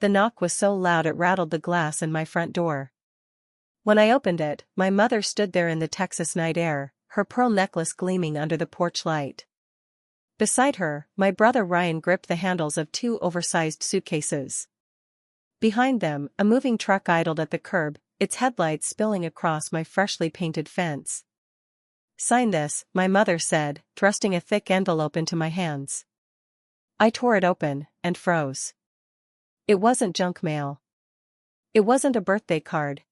The knock was so loud it rattled the glass in my front door. When I opened it, my mother stood there in the Texas night air, her pearl necklace gleaming under the porch light. Beside her, my brother Ryan gripped the handles of 2 oversized suitcases. Behind them, a moving truck idled at the curb, its headlights spilling across my freshly painted fence. "Sign this," my mother said, thrusting a thick envelope into my hands. I tore it open, and froze. It wasn't junk mail. It wasn't a birthday card.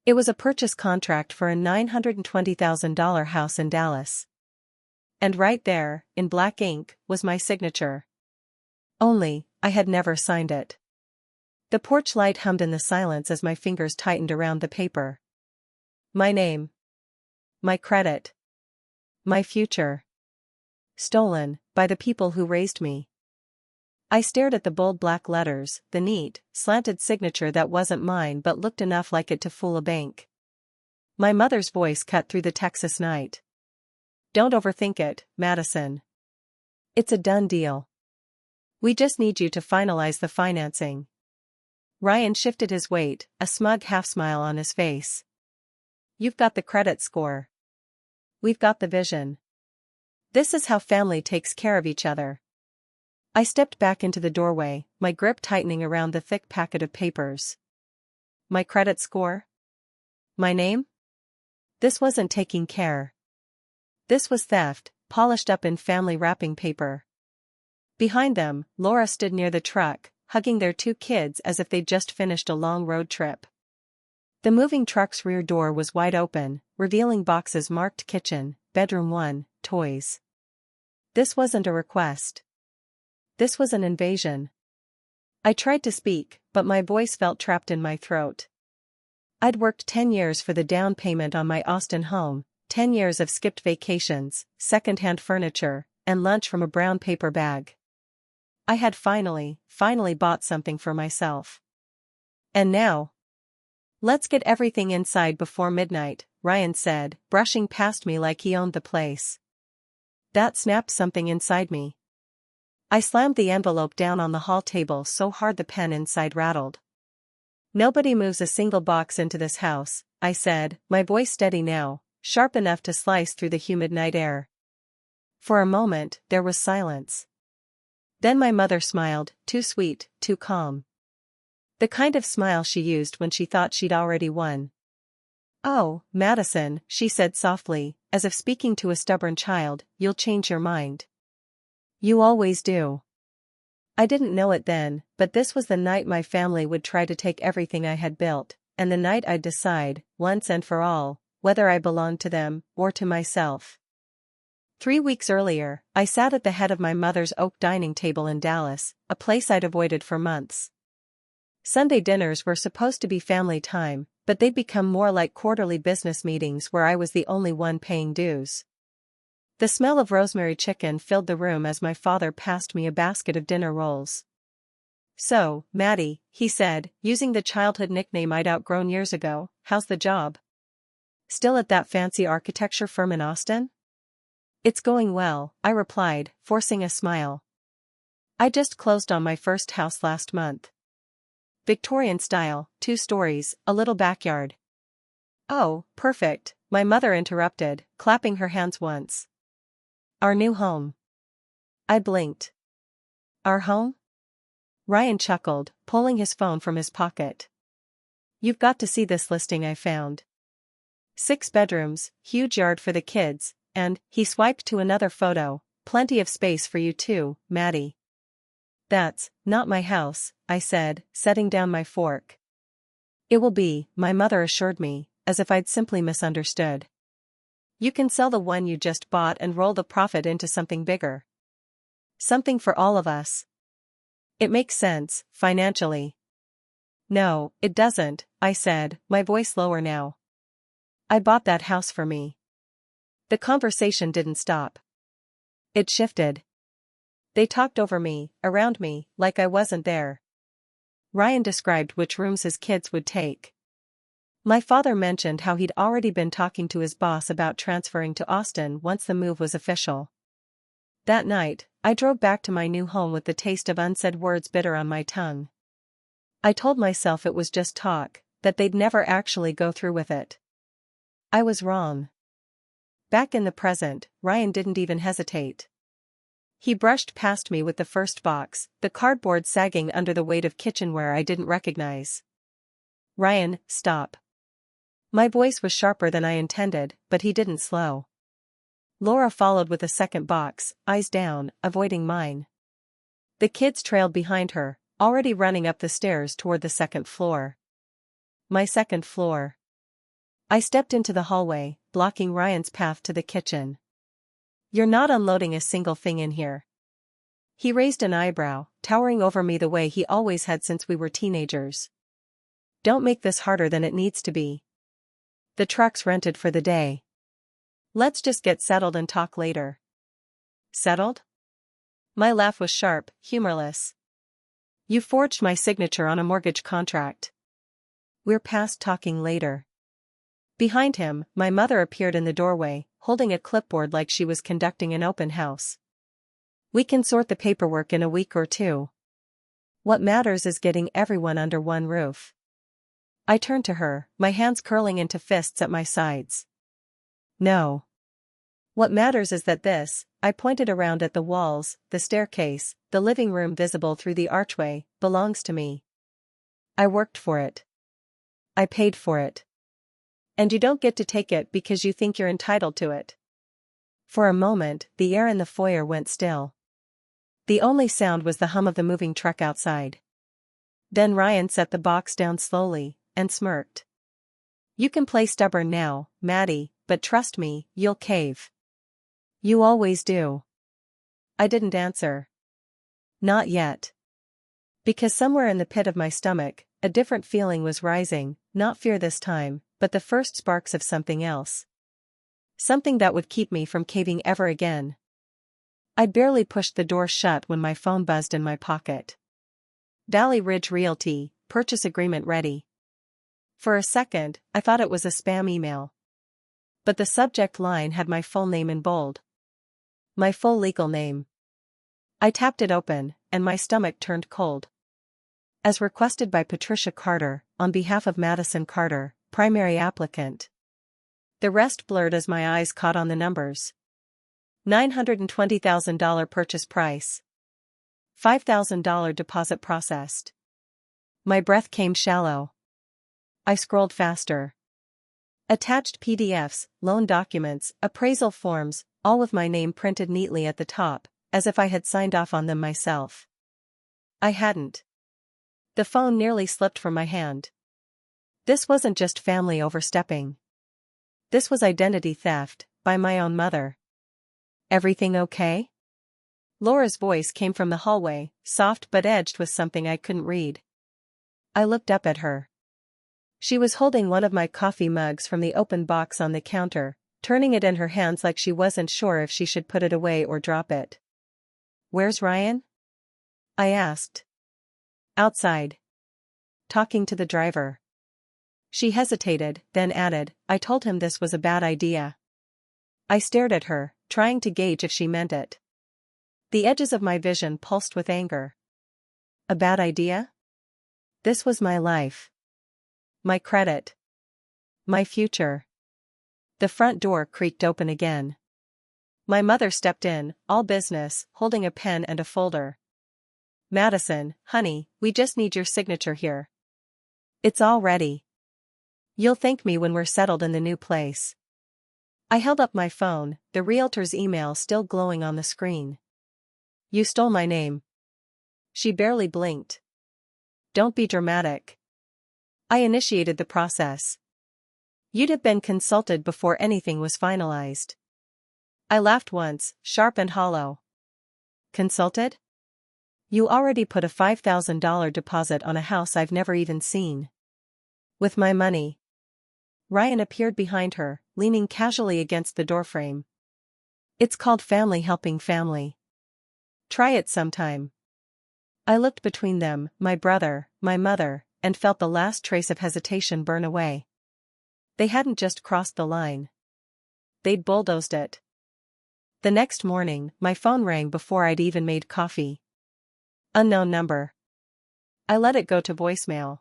It was a purchase contract for a $920,000 house in Dallas. And right there, in black ink, was my signature. Only, I had never signed it. The porch light hummed in the silence as my fingers tightened around the paper. My name. My credit. My future. Stolen, by the people who raised me. I stared at the bold black letters, the neat, slanted signature that wasn't mine but looked enough like it to fool a bank. My mother's voice cut through the Texas night. "Don't overthink it, Madison. It's a done deal. We just need you to finalize the financing." Ryan shifted his weight, a smug half-smile on his face. "You've got the credit score. We've got the vision. This is how family takes care of each other." I stepped back into the doorway, my grip tightening around the thick packet of papers. My credit score? My name? This wasn't taking care. This was theft, polished up in family wrapping paper. Behind them, Laura stood near the truck, hugging their 2 kids as if they'd just finished a long road trip. The moving truck's rear door was wide open, revealing boxes marked kitchen, bedroom 1, toys. This wasn't a request. This was an invasion. I tried to speak, but my voice felt trapped in my throat. I'd worked 10 years for the down payment on my Austin home, 10 years of skipped vacations, second-hand furniture, and lunch from a brown paper bag. I had finally bought something for myself. And now? "Let's get everything inside before midnight," Ryan said, brushing past me like he owned the place. That snapped something inside me. I slammed the envelope down on the hall table so hard the pen inside rattled. "Nobody moves a single box into this house," I said, my voice steady now, sharp enough to slice through the humid night air. For a moment, there was silence. Then my mother smiled, too sweet, too calm. The kind of smile she used when she thought she'd already won. "Oh, Madison," she said softly, as if speaking to a stubborn child, "you'll change your mind. You always do." I didn't know it then, but this was the night my family would try to take everything I had built, and the night I'd decide, once and for all, whether I belonged to them, or to myself. 3 weeks earlier, I sat at the head of my mother's oak dining table in Dallas, a place I'd avoided for months. Sunday dinners were supposed to be family time, but they'd become more like quarterly business meetings where I was the only one paying dues. The smell of rosemary chicken filled the room as my father passed me a basket of dinner rolls. "So, Maddie," he said, using the childhood nickname I'd outgrown years ago, "how's the job? Still at that fancy architecture firm in Austin?" "It's going well," I replied, forcing a smile. "I just closed on my first house last month. Victorian style, 2 stories, a little backyard." "Oh, perfect," my mother interrupted, clapping her hands once. "Our new home." I blinked. "Our home?" Ryan chuckled, pulling his phone from his pocket. "You've got to see this listing I found. 6 bedrooms, huge yard for the kids, and," he swiped to another photo, "plenty of space for you too, Maddie." "That's not my house," I said, setting down my fork. "It will be," my mother assured me, as if I'd simply misunderstood. "You can sell the one you just bought and roll the profit into something bigger. Something for all of us. It makes sense, financially." "No, it doesn't," I said, my voice lower now. "I bought that house for me." The conversation didn't stop. It shifted. They talked over me, around me, like I wasn't there. Ryan described which rooms his kids would take. My father mentioned how he'd already been talking to his boss about transferring to Austin once the move was official. That night, I drove back to my new home with the taste of unsaid words bitter on my tongue. I told myself it was just talk, that they'd never actually go through with it. I was wrong. Back in the present, Ryan didn't even hesitate. He brushed past me with the first box, the cardboard sagging under the weight of kitchenware I didn't recognize. "Ryan, stop." My voice was sharper than I intended, but he didn't slow. Laura followed with a second box, eyes down, avoiding mine. The kids trailed behind her, already running up the stairs toward the second floor. My second floor. I stepped into the hallway, blocking Ryan's path to the kitchen. "You're not unloading a single thing in here." He raised an eyebrow, towering over me the way he always had since we were teenagers. "Don't make this harder than it needs to be. The truck's rented for the day. Let's just get settled and talk later." "Settled?" My laugh was sharp, humorless. "You forged my signature on a mortgage contract. We're past talking later." Behind him, my mother appeared in the doorway, holding a clipboard like she was conducting an open house. "We can sort the paperwork in a week or two. What matters is getting everyone under one roof." I turned to her, my hands curling into fists at my sides. "No. What matters is that this," I pointed around at the walls, the staircase, the living room visible through the archway, "belongs to me. I worked for it. I paid for it. And you don't get to take it because you think you're entitled to it." For a moment, the air in the foyer went still. The only sound was the hum of the moving truck outside. Then Ryan set the box down slowly, and smirked. "You can play stubborn now, Maddie, but trust me, you'll cave. You always do." I didn't answer. Not yet. Because somewhere in the pit of my stomach, a different feeling was rising, not fear this time, but the first sparks of something else. Something that would keep me from caving ever again. I'd barely pushed the door shut when my phone buzzed in my pocket. Valley Ridge Realty, purchase agreement ready. For a second, I thought it was a spam email. But the subject line had my full name in bold. My full legal name. I tapped it open, and my stomach turned cold. "As requested by Patricia Carter, on behalf of Madison Carter, primary applicant." The rest blurred as my eyes caught on the numbers. $920,000 purchase price. $5,000 deposit processed. My breath came shallow. I scrolled faster. Attached PDFs, loan documents, appraisal forms, all with my name printed neatly at the top, as if I had signed off on them myself. I hadn't. The phone nearly slipped from my hand. This wasn't just family overstepping. This was identity theft, by my own mother. "Everything okay?" Laura's voice came from the hallway, soft but edged with something I couldn't read. I looked up at her. She was holding one of my coffee mugs from the open box on the counter, turning it in her hands like she wasn't sure if she should put it away or drop it. "Where's Ryan?" I asked. "Outside. Talking to the driver." She hesitated, then added, "I told him this was a bad idea." I stared at her, trying to gauge if she meant it. The edges of my vision pulsed with anger. A bad idea? This was my life. My credit. My future. The front door creaked open again. My mother stepped in, all business, holding a pen and a folder. "Madison, honey, we just need your signature here. It's all ready. You'll thank me when we're settled in the new place." I held up my phone, the realtor's email still glowing on the screen. "You stole my name." She barely blinked. "Don't be dramatic. I initiated the process. You'd have been consulted before anything was finalized." I laughed once, sharp and hollow. "Consulted? You already put a $5,000 deposit on a house I've never even seen. With my money." Ryan appeared behind her, leaning casually against the doorframe. "It's called family helping family. Try it sometime." I looked between them, my brother, my mother, and felt the last trace of hesitation burn away. They hadn't just crossed the line. They'd bulldozed it. The next morning, my phone rang before I'd even made coffee. "Unknown number." I let it go to voicemail.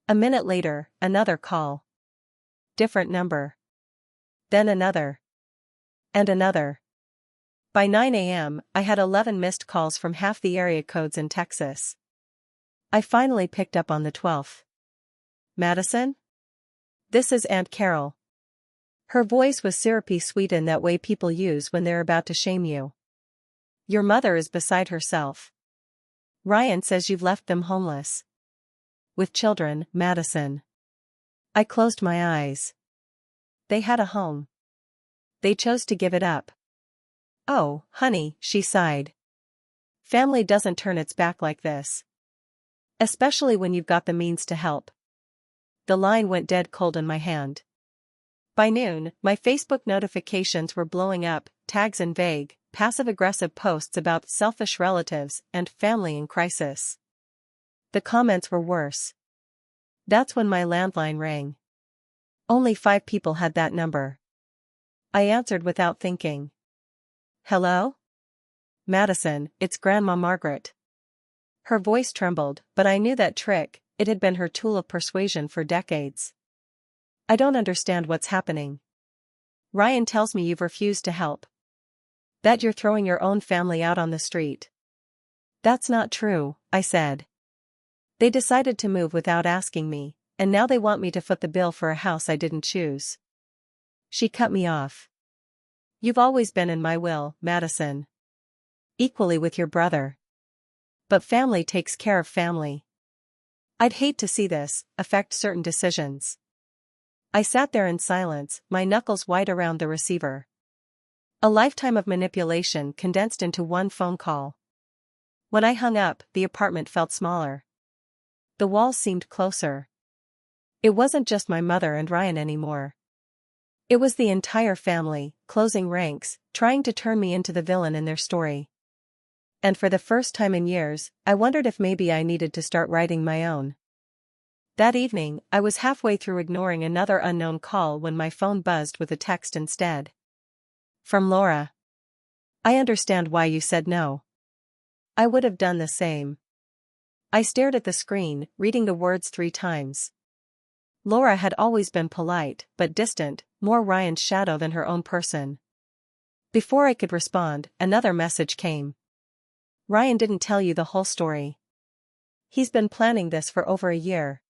A minute later, another call. Different number. Then another. And another. By 9 a.m., I had 11 missed calls from half the area codes in Texas. I finally picked up on the 12th. Madison? This is Aunt Carol. Her voice was syrupy sweet in that way people use when they're about to shame you. Your mother is beside herself. Ryan says you've left them homeless. With children, Madison. I closed my eyes. They had a home. They chose to give it up. Oh, honey, she sighed. Family doesn't turn its back like this. Especially when you've got the means to help. The line went dead cold in my hand. By noon, my Facebook notifications were blowing up, tags and vague, passive-aggressive posts about selfish relatives and family in crisis. The comments were worse. That's when my landline rang. Only 5 people had that number. I answered without thinking. Hello? Madison, it's Grandma Margaret. Her voice trembled, but I knew that trick. It had been her tool of persuasion for decades. I don't understand what's happening. Ryan tells me you've refused to help. That you're throwing your own family out on the street. That's not true, I said. They decided to move without asking me, and now they want me to foot the bill for a house I didn't choose. She cut me off. You've always been in my will, Madison. Equally with your brother. But family takes care of family. I'd hate to see this affect certain decisions. I sat there in silence, my knuckles white around the receiver. A lifetime of manipulation condensed into one phone call. When I hung up, the apartment felt smaller. The walls seemed closer. It wasn't just my mother and Ryan anymore. It was the entire family, closing ranks, trying to turn me into the villain in their story. And for the first time in years, I wondered if maybe I needed to start writing my own. That evening, I was halfway through ignoring another unknown call when my phone buzzed with a text instead. From Laura. I understand why you said no. I would have done the same. I stared at the screen, reading the words 3 times. Laura had always been polite, but distant, more Ryan's shadow than her own person. Before I could respond, another message came. Ryan didn't tell you the whole story. He's been planning this for over a year.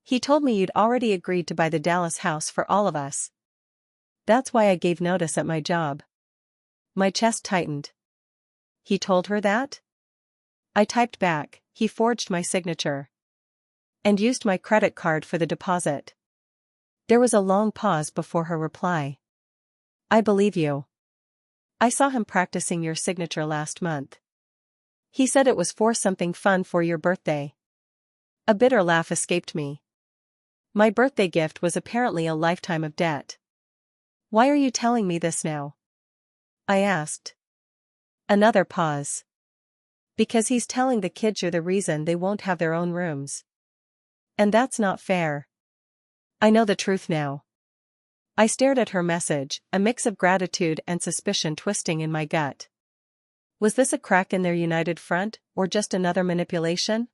He told me you'd already agreed to buy the Dallas house for all of us. That's why I gave notice at my job. My chest tightened. He told her that? I typed back, he forged my signature. And used my credit card for the deposit. There was a long pause before her reply. I believe you. I saw him practicing your signature last month. He said it was for something fun for your birthday. A bitter laugh escaped me. My birthday gift was apparently a lifetime of debt. Why are you telling me this now? I asked. Another pause. Because he's telling the kids you're the reason they won't have their own rooms. And that's not fair. I know the truth now. I stared at her message, a mix of gratitude and suspicion twisting in my gut. Was this a crack in their united front, or just another manipulation?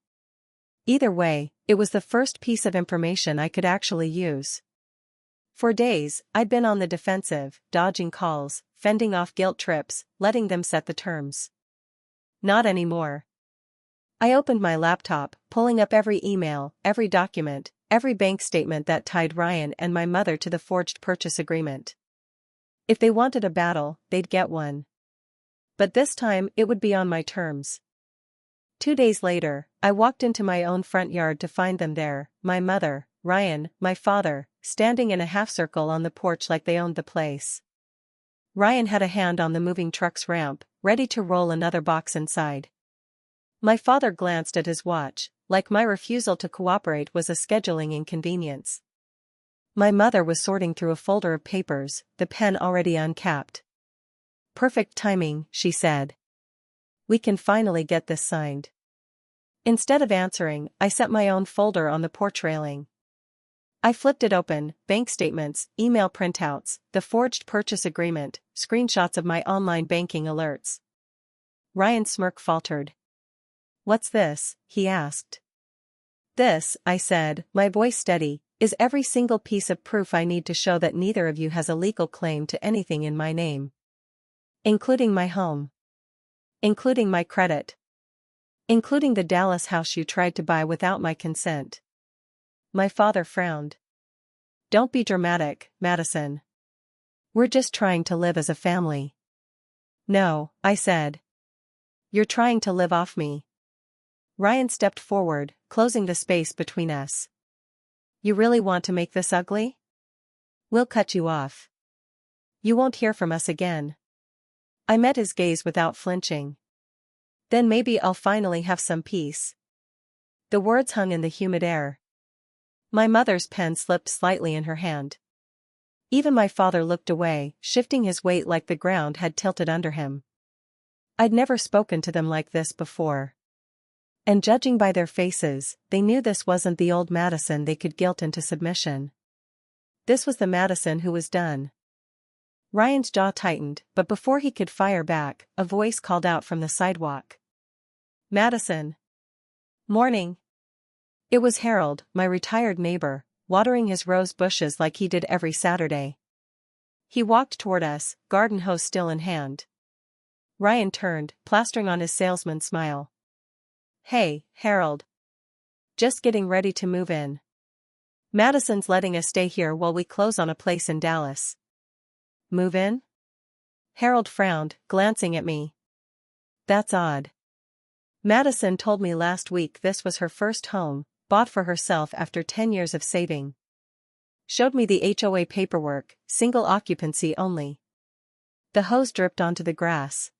Either way, it was the first piece of information I could actually use. For days, I'd been on the defensive, dodging calls, fending off guilt trips, letting them set the terms. Not anymore. I opened my laptop, pulling up every email, every document, every bank statement that tied Ryan and my mother to the forged purchase agreement. If they wanted a battle, they'd get one. But this time it would be on my terms. 2 days later, I walked into my own front yard to find them there, my mother, Ryan, my father, standing in a half-circle on the porch like they owned the place. Ryan had a hand on the moving truck's ramp, ready to roll another box inside. My father glanced at his watch, like my refusal to cooperate was a scheduling inconvenience. My mother was sorting through a folder of papers, the pen already uncapped. Perfect timing, she said. We can finally get this signed. Instead of answering, I set my own folder on the porch railing. I flipped it open, bank statements, email printouts, the forged purchase agreement, screenshots of my online banking alerts. Ryan's smirk faltered. "What's this?" he asked. "This," I said, my voice steady, "is every single piece of proof I need to show that neither of you has a legal claim to anything in my name. Including my home. Including my credit. Including the Dallas house you tried to buy without my consent." My father frowned. "Don't be dramatic, Madison. We're just trying to live as a family." "No," I said. "You're trying to live off me." Ryan stepped forward, closing the space between us. "You really want to make this ugly? We'll cut you off. You won't hear from us again." I met his gaze without flinching. "Then maybe I'll finally have some peace." The words hung in the humid air. My mother's pen slipped slightly in her hand. Even my father looked away, shifting his weight like the ground had tilted under him. I'd never spoken to them like this before. And judging by their faces, they knew this wasn't the old Madison they could guilt into submission. This was the Madison who was done. Ryan's jaw tightened, but before he could fire back, a voice called out from the sidewalk. "Madison." "Morning." It was Harold, my retired neighbor, watering his rose bushes like he did every Saturday. He walked toward us, garden hose still in hand. Ryan turned, plastering on his salesman's smile. "Hey, Harold. Just getting ready to move in. Madison's letting us stay here while we close on a place in Dallas." "Move in?" Harold frowned, glancing at me. "That's odd. Madison told me last week this was her first home, bought for herself after 10 years of saving. Showed me the HOA paperwork, single occupancy only." The hose dripped onto the grass.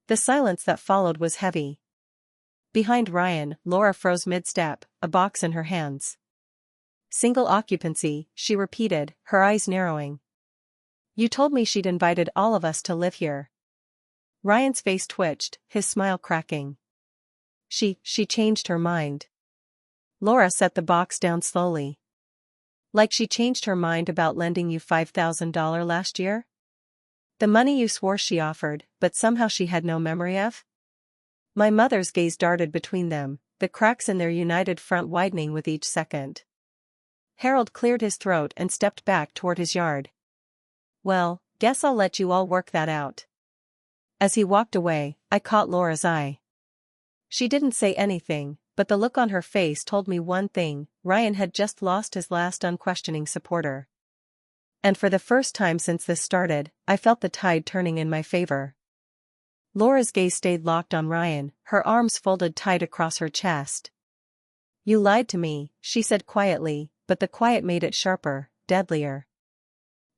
The silence that followed was heavy. Behind Ryan, Laura froze mid-step, a box in her hands. "Single occupancy," she repeated, her eyes narrowing. "You told me she'd invited all of us to live here." Ryan's face twitched, his smile cracking. She changed her mind." Laura set the box down slowly. "Like she changed her mind about lending you $5,000 last year? The money you swore she offered, but somehow she had no memory of?" My mother's gaze darted between them, the cracks in their united front widening with each second. Harold cleared his throat and stepped back toward his yard. "Well, guess I'll let you all work that out." As he walked away, I caught Laura's eye. She didn't say anything, but the look on her face told me one thing: Ryan had just lost his last unquestioning supporter. And for the first time since this started, I felt the tide turning in my favor. Laura's gaze stayed locked on Ryan, her arms folded tight across her chest. "You lied to me," she said quietly, but the quiet made it sharper, deadlier.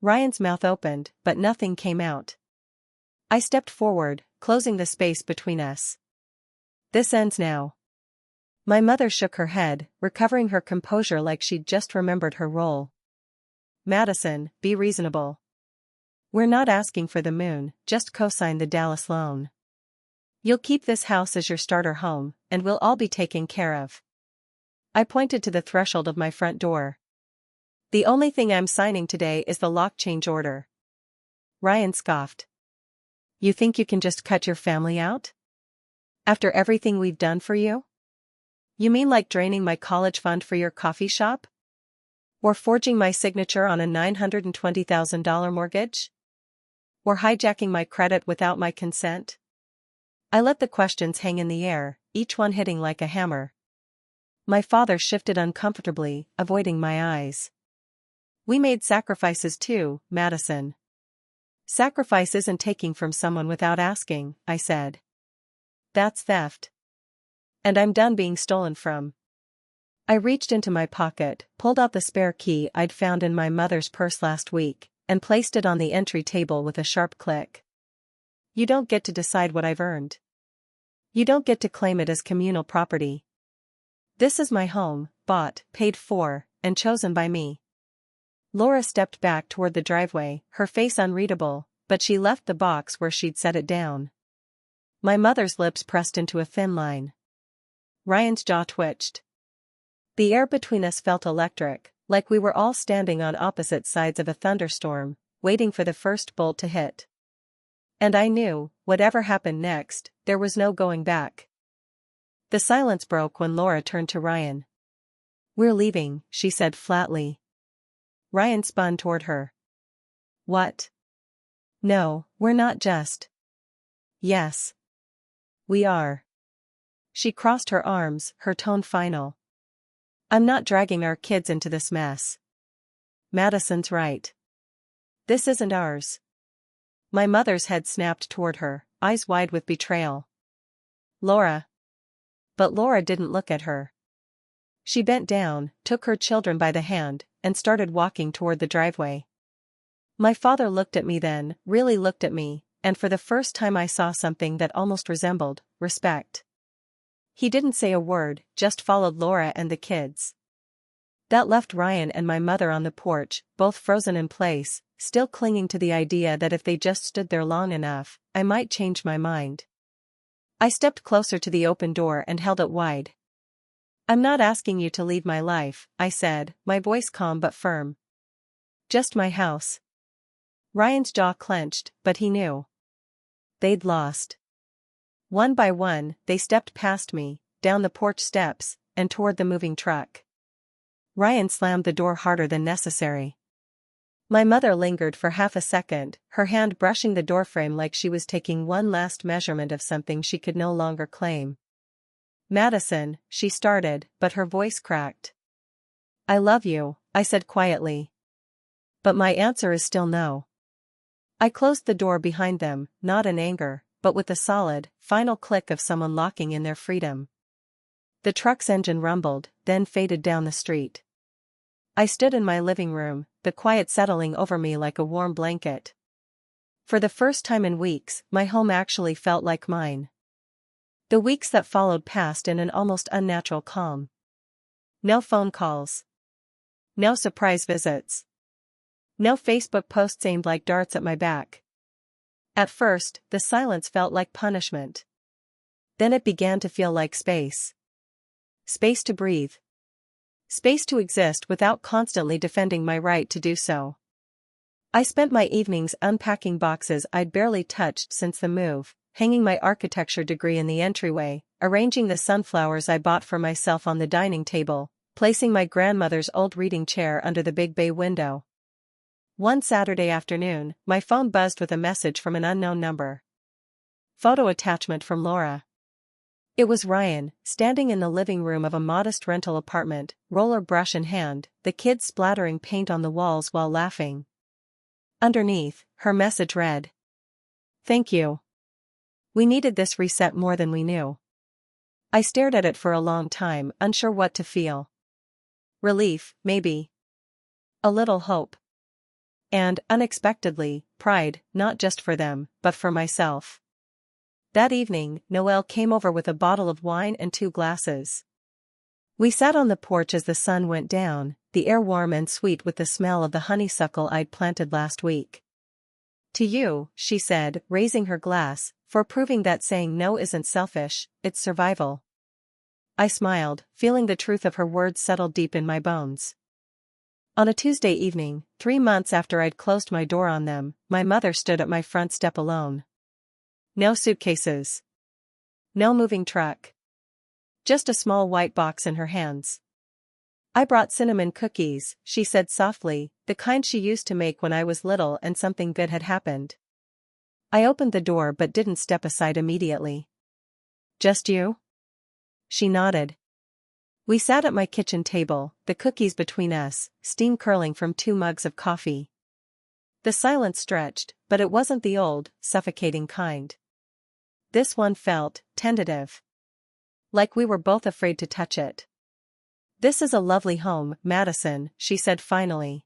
Ryan's mouth opened, but nothing came out. I stepped forward, closing the space between us. "This ends now." My mother shook her head, recovering her composure like she'd just remembered her role. "Madison, be reasonable. We're not asking for the moon, just co-sign the Dallas loan. You'll keep this house as your starter home, and we'll all be taken care of." I pointed to the threshold of my front door. "The only thing I'm signing today is the lock change order." Ryan scoffed. "You think you can just cut your family out? After everything we've done for you? You mean like draining my college fund for your coffee shop? Or forging my signature on a $920,000 mortgage? Or hijacking my credit without my consent?" I let the questions hang in the air, each one hitting like a hammer. My father shifted uncomfortably, avoiding my eyes. "We made sacrifices too, Madison." "Sacrifice isn't taking from someone without asking," I said. "That's theft. And I'm done being stolen from." I reached into my pocket, pulled out the spare key I'd found in my mother's purse last week, and placed it on the entry table with a sharp click. "You don't get to decide what I've earned. You don't get to claim it as communal property. This is my home, bought, paid for, and chosen by me." Laura stepped back toward the driveway, her face unreadable, but she left the box where she'd set it down. My mother's lips pressed into a thin line. Ryan's jaw twitched. The air between us felt electric, like we were all standing on opposite sides of a thunderstorm, waiting for the first bolt to hit. And I knew, whatever happened next, there was no going back. The silence broke when Laura turned to Ryan. "We're leaving," she said flatly. Ryan spun toward her. "What?" "No, we're not just." "Yes. We are." She crossed her arms, her tone final. "I'm not dragging our kids into this mess. Madison's right. This isn't ours." My mother's head snapped toward her, eyes wide with betrayal. "Laura." But Laura didn't look at her. She bent down, took her children by the hand, and started walking toward the driveway. My father looked at me then, really looked at me, and for the first time I saw something that almost resembled respect. He didn't say a word, just followed Laura and the kids. That left Ryan and my mother on the porch, both frozen in place, still clinging to the idea that if they just stood there long enough, I might change my mind. I stepped closer to the open door and held it wide. "I'm not asking you to leave my life," I said, my voice calm but firm. "Just my house." Ryan's jaw clenched, but he knew. They'd lost. One by one, they stepped past me, down the porch steps, and toward the moving truck. Ryan slammed the door harder than necessary. My mother lingered for half a second, her hand brushing the doorframe like she was taking one last measurement of something she could no longer claim. "Madison," she started, but her voice cracked. "I love you," I said quietly. "But my answer is still no." I closed the door behind them, not in anger, but with the solid, final click of someone locking in their freedom. The truck's engine rumbled, then faded down the street. I stood in my living room, the quiet settling over me like a warm blanket. For the first time in weeks, my home actually felt like mine. The weeks that followed passed in an almost unnatural calm. No phone calls. No surprise visits. No Facebook posts aimed like darts at my back. At first, the silence felt like punishment. Then it began to feel like space. Space to breathe. Space to exist without constantly defending my right to do so. I spent my evenings unpacking boxes I'd barely touched since the move, hanging my architecture degree in the entryway, arranging the sunflowers I bought for myself on the dining table, placing my grandmother's old reading chair under the big bay window. One Saturday afternoon, my phone buzzed with a message from an unknown number. Photo attachment from Laura. It was Ryan, standing in the living room of a modest rental apartment, roller brush in hand, the kids splattering paint on the walls while laughing. Underneath, her message read. "Thank you. We needed this reset more than we knew." I stared at it for a long time, unsure what to feel. Relief, maybe. A little hope. And, unexpectedly, pride, not just for them, but for myself. That evening, Noelle came over with a bottle of wine and 2 glasses. We sat on the porch as the sun went down, the air warm and sweet with the smell of the honeysuckle I'd planted last week. "To you," she said, raising her glass, "for proving that saying no isn't selfish, it's survival." I smiled, feeling the truth of her words settle deep in my bones. On a Tuesday evening, 3 months after I'd closed my door on them, my mother stood at my front step alone. No suitcases. No moving truck. Just a small white box in her hands. "I brought cinnamon cookies," she said softly, "the kind she used to make when I was little and something good had happened." I opened the door but didn't step aside immediately. "Just you?" She nodded. We sat at my kitchen table, the cookies between us, steam curling from 2 mugs of coffee. The silence stretched, but it wasn't the old, suffocating kind. This one felt tentative. Like we were both afraid to touch it. "This is a lovely home, Madison," she said finally.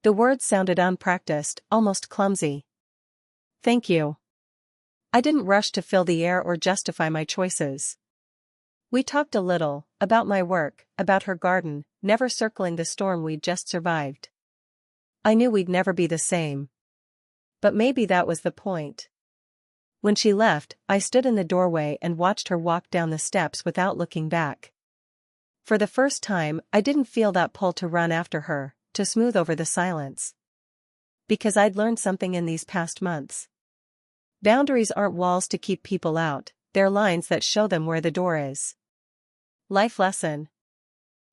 The words sounded unpracticed, almost clumsy. "Thank you." I didn't rush to fill the air or justify my choices. We talked a little, about my work, about her garden, never circling the storm we'd just survived. I knew we'd never be the same. But maybe that was the point. When she left, I stood in the doorway and watched her walk down the steps without looking back. For the first time, I didn't feel that pull to run after her, to smooth over the silence. Because I'd learned something in these past months. Boundaries aren't walls to keep people out, they're lines that show them where the door is. Life lesson.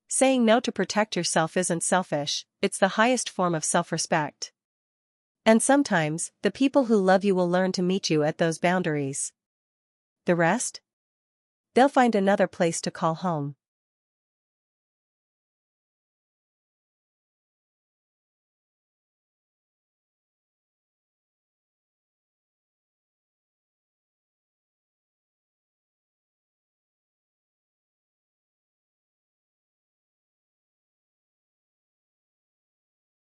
Saying no to protect yourself isn't selfish, it's the highest form of self-respect. And sometimes, the people who love you will learn to meet you at those boundaries. The rest? They'll find another place to call home.